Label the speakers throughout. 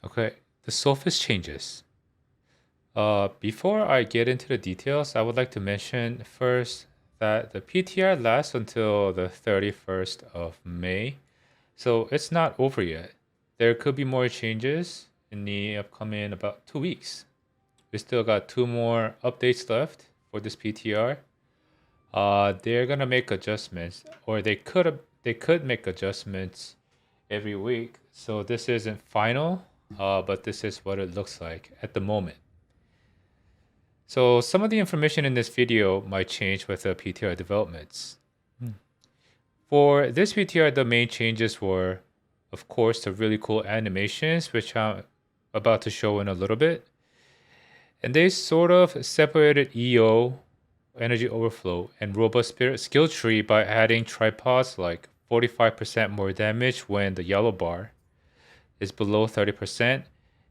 Speaker 1: Okay, the surface changes. Before I get into the details, I would like to mention first that the PTR lasts until the 31st of May, so it's not over yet. There could be more changes in the upcoming about 2 weeks. We still got two more updates left for this PTR. They're gonna make adjustments, or they could make adjustments every week. So this isn't final, but this is what it looks like at the moment. So some of the information in this video might change with the PTR developments. For this PTR, the main changes were, of course, the really cool animations, which I'm about to show in a little bit. And they sort of separated EO, energy overflow, and robust spirit skill tree by adding tripods like 45% more damage when the yellow bar is below 30%,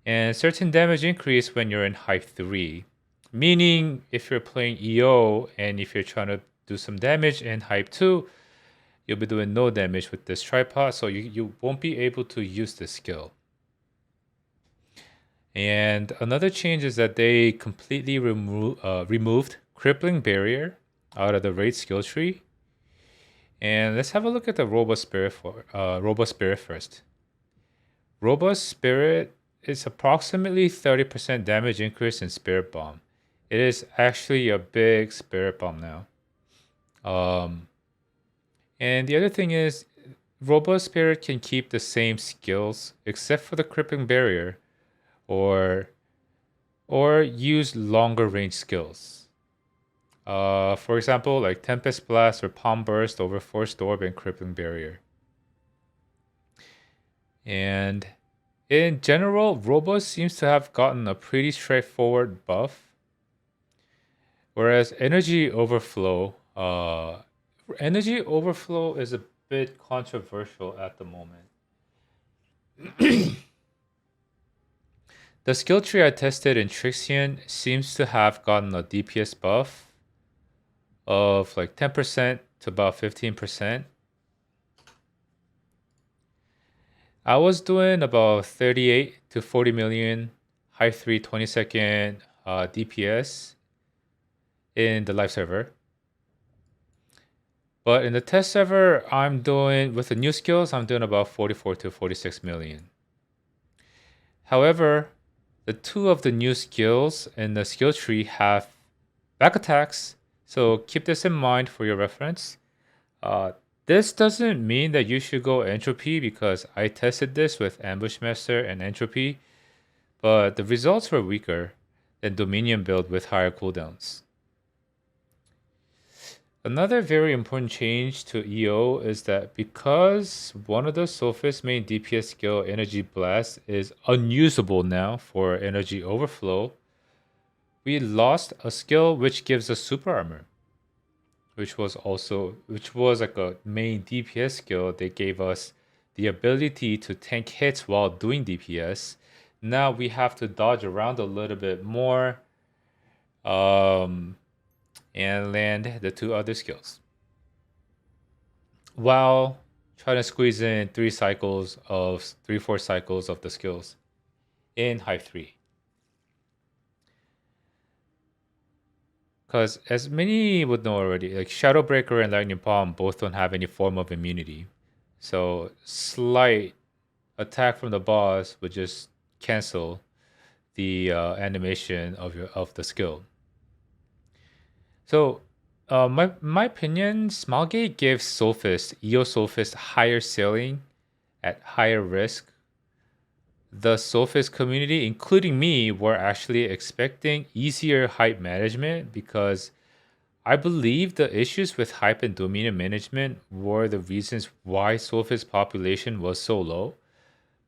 Speaker 1: and certain damage increase when you're in hype 3. Meaning, if you're playing EO and if you're trying to do some damage in hype 2, you'll be doing no damage with this tripod, so you won't be able to use this skill. And another change is that they completely removed Crippling Barrier out of the raid skill tree. And let's have a look at the Robust Spirit first. Robust Spirit is approximately 30% damage increase in Spirit Bomb. It is actually a big Spirit Bomb now. And the other thing is, Robust Spirit can keep the same skills except for the Crippling Barrier, or use longer range skills. For example, like Tempest Blast or Palm Burst over Forced Orb and Crippling Barrier. And in general, Robust seems to have gotten a pretty straightforward buff, whereas Energy Overflow is a bit controversial at the moment. The skill tree I tested in Trixion seems to have gotten a DPS buff of like 10% to about 15%. I was doing about 38 to 40 million high 3 20-second DPS in the live server. But in the test server, I'm doing, with the new skills, I'm doing about 44 to 46 million. However, the two of the new skills in the skill tree have back attacks, so keep this in mind for your reference. This doesn't mean that you should go Entropy, because I tested this with Ambush Master and Entropy, but the results were weaker than Dominion build with higher cooldowns. Another very important change to EO is that because one of the Sophist main DPS skill, Energy Blast, is unusable now for Energy Overflow, we lost a skill which gives us super armor, which was like a main DPS skill. They gave us the ability to tank hits while doing DPS. Now we have to dodge around a little bit more, and land the two other skills, while trying to squeeze in 3-4 cycles of the skills in Hive 3. Because as many would know already, like Shadowbreaker and Lightning Palm both don't have any form of immunity. So slight attack from the boss would just cancel the animation of the skill. So, my opinion, Smilegate gives EO Sophist higher ceiling at higher risk. The Sophist community, including me, were actually expecting easier hype management, because I believe the issues with hype and dominion management were the reasons why Sophist population was so low.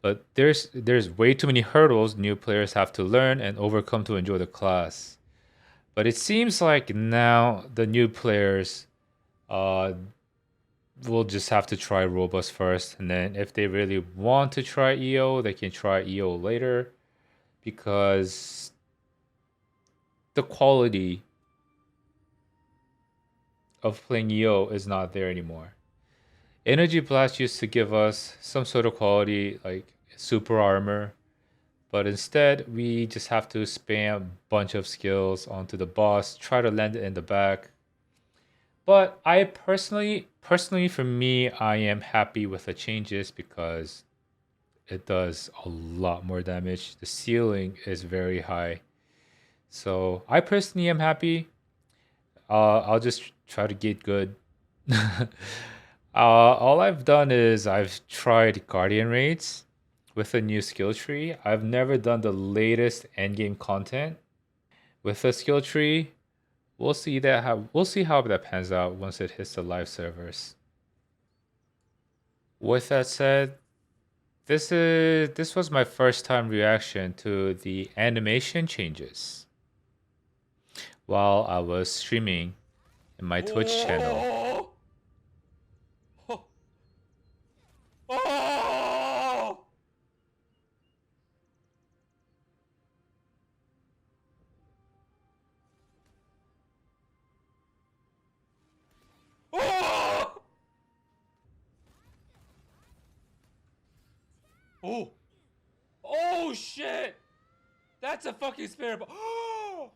Speaker 1: But there's way too many hurdles new players have to learn and overcome to enjoy the class. But it seems like now the new players will just have to try Robust first, and then if they really want to try EO, they can try EO later, because the quality of playing EO is not there anymore. Energy Blast used to give us some sort of quality, like super armor, But instead, we just have to spam a bunch of skills onto the boss, try to land it in the back. But I personally for me, I am happy with the changes because it does a lot more damage. The ceiling is very high. So I personally am happy. I'll just try to get good. All I've done is I've tried Guardian raids with a new skill tree. I've never done the latest endgame content with the skill tree. We'll see how that pans out once it hits the live servers. With that said, this was my first time reaction to the animation changes while I was streaming in my Twitch channel.
Speaker 2: Oh! Oh! Oh! Oh! Oh shit! That's a fucking spirit. Oh!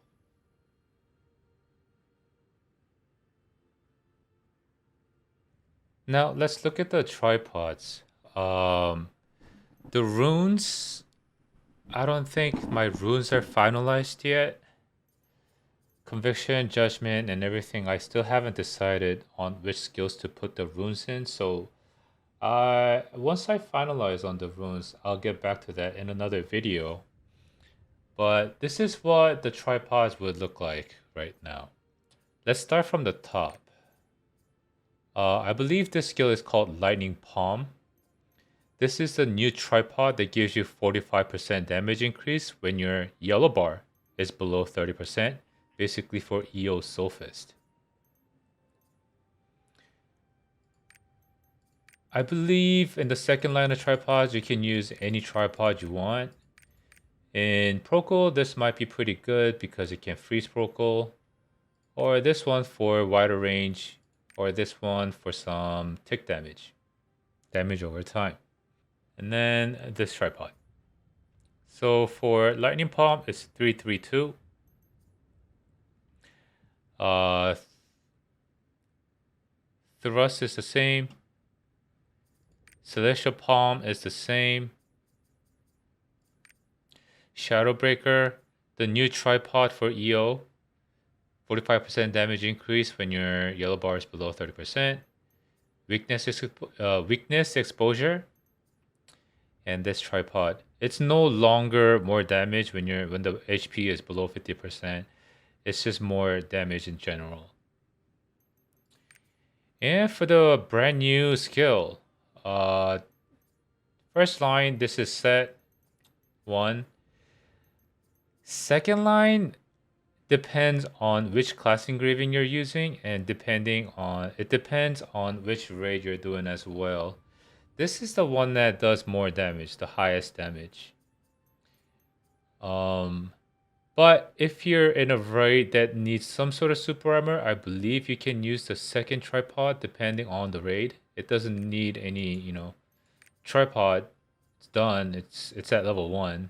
Speaker 1: Now let's look at the tripods. The runes, I don't think my runes are finalized yet. Conviction, judgment, and everything, I still haven't decided on which skills to put the runes in. So once I finalize on the runes, I'll get back to that in another video. But this is what the tripods would look like right now. Let's start from the top. I believe this skill is called Lightning Palm. This is the new tripod that gives you 45% damage increase when your yellow bar is below 30%, basically for EO Sophist. I believe in the second line of tripods, you can use any tripod you want. In Procol, this might be pretty good because it can freeze Procol. Or this one for wider range, or this one for some tick damage over time. And then this tripod. So for Lightning Palm, it's 332. Uh, Thrust is the same. Celestial Palm is the same. Shadowbreaker, the new tripod for EO, 45% damage increase when your yellow bar is below 30%. Weakness exposure, and this tripod. It's no longer more damage when the HP is below 50%. It's just more damage in general. And for the brand new skill, first line, this is set 1. Second line depends on which class engraving you're using, and it depends on which raid you're doing as well. This is the one that does more damage, the highest damage. But if you're in a raid that needs some sort of super armor, I believe you can use the second tripod depending on the raid. It doesn't need any, tripod. It's done. It's at level 1.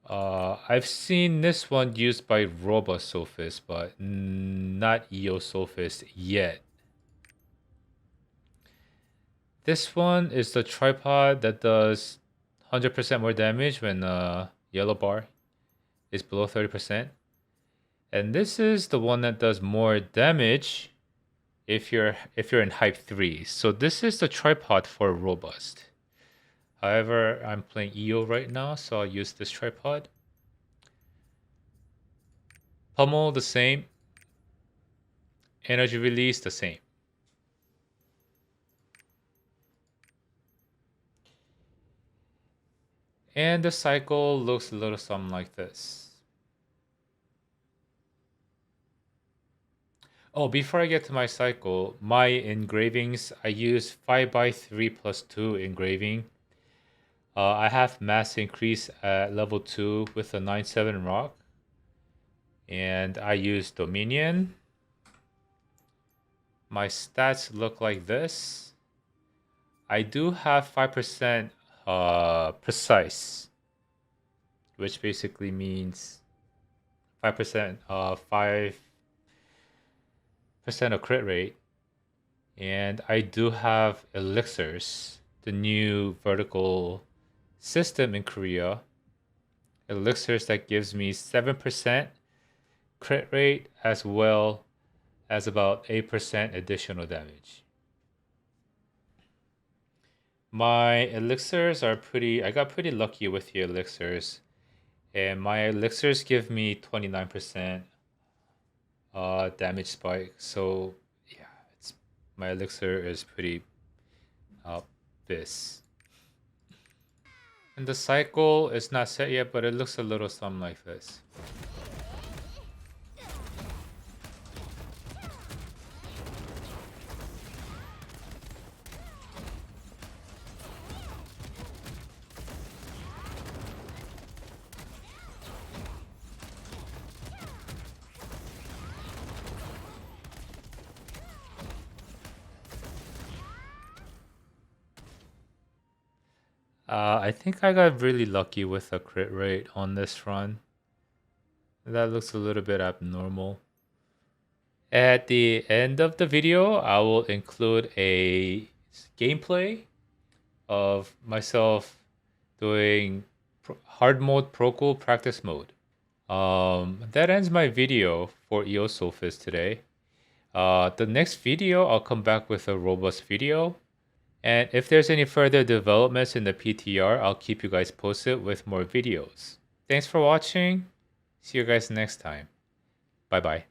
Speaker 1: I've seen this one used by Robust Sophist, but not EO Sophist yet. This one is the tripod that does 100% more damage when yellow bar is below 30%. And this is the one that does more damage if you're in hype 3. So this is the tripod for Robust. However, I'm playing EO right now, so I'll use this tripod. Pummel the same. Energy release the same. And the cycle looks a little something like this. Oh, before I get to my cycle, my engravings, I use 5x3+2 engraving. I have mass increase at level 2 with a 9/7 rock. And I use Dominion. My stats look like this. I do have 5% precise. which basically means 5%, 5% of crit rate. And I do have elixirs, the new vertical system in Korea. Elixirs that gives me 7% crit rate as well as about 8% additional damage. My elixirs are I got pretty lucky with the elixirs. And my elixirs give me 29% damage spike. So yeah, my elixir is pretty this. And the cycle is not set yet, but it looks a little something like this. I think I got really lucky with the crit rate on this run. That looks a little bit abnormal. At the end of the video, I will include a gameplay of myself doing hard mode Procool practice mode. That ends my video for Eosophist today. The next video, I'll come back with a robust video. And if there's any further developments in the PTR, I'll keep you guys posted with more videos. Thanks for watching. See you guys next time. Bye bye.